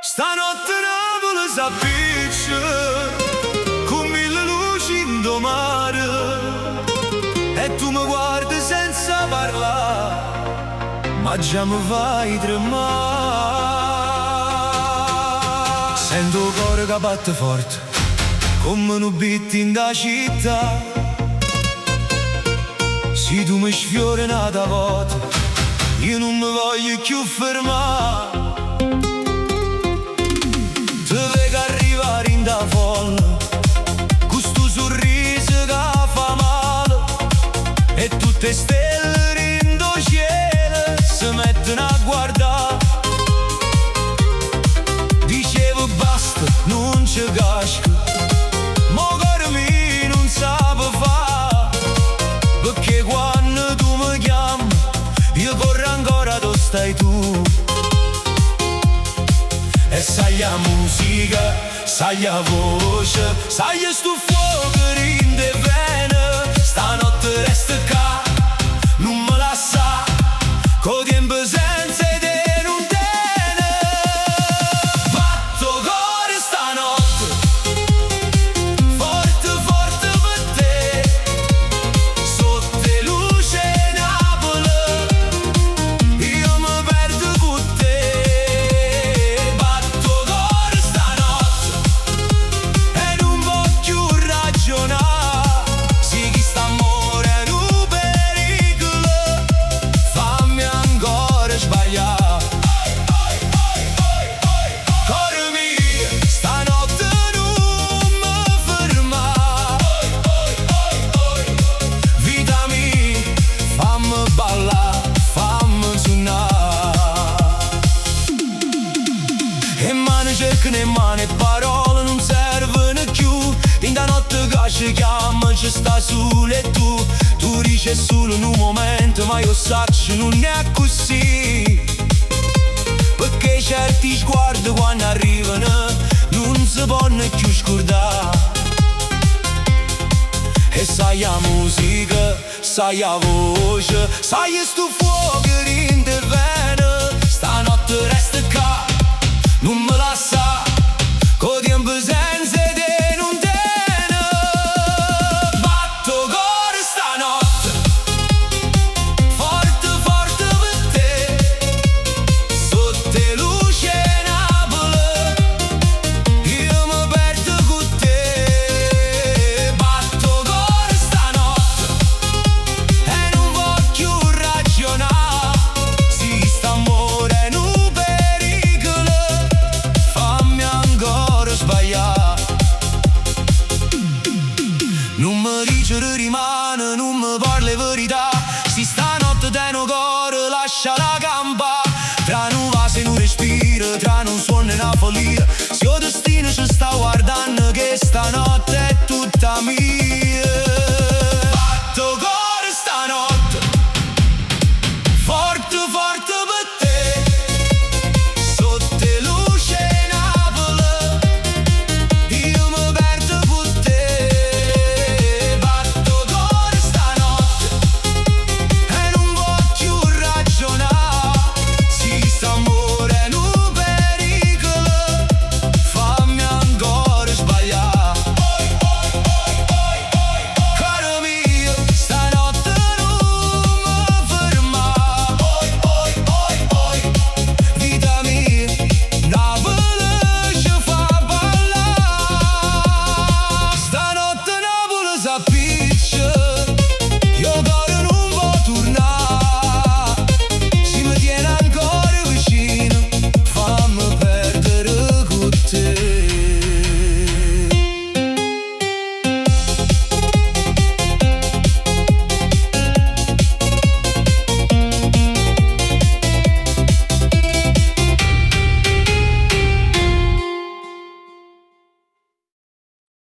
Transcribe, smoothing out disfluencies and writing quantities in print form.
Stanotte Napoli s'appiccia con mille luci in mare e tu mi guardi senza parlare, ma già mi fai tremare. Sento il cuore che batte forte come un beat in da città. Se tu mi sfiori una volta, io non mi voglio più fermare. Te vedo arrivare in da folla, con sto sorriso che fa male, e tutte stelle in do cielo si mettono a guardare. Dicevo basta, non ci casco, mo cuore mio non sa fa, perché quando tu mi chiami io corro ancora dove stai tu. E sai la musica, sai la voce, sai sto fuoco in de vene. Stanotte resta qua, non me la sa, co tempo senza te non tiene. Batto cuore stanotte, forte forte per te, sotto luce Napoli, io mi perdo con te. Cercano in mano e parole non servono più. In da notte che ci chiama ci sta solo e tu. Tu dici solo in un momento, ma io saccio non è così. Perché certi sguardi quando arrivano non si possono più scordare. E sai la musica, sai la voce, sai sto fuoco in te vene. Stanotte resta qua, non me la sa, co tempo senza te non tiene. Batto cuore stanotte, forte forte per te, sotto luce Napoli, io mi perdo con te. Batto cuore stanotte e non voglio più ragionare. Si sta amore non pericolo, fammi ancora sbagliare. Non mi dice di rimane, non mi parli verità. Si stanotte te no cuore lascia la gamba, tra un vaso e un respiro, tra un suono e una follia. Se il destino ci sta guardando che stanotte è tutta mia.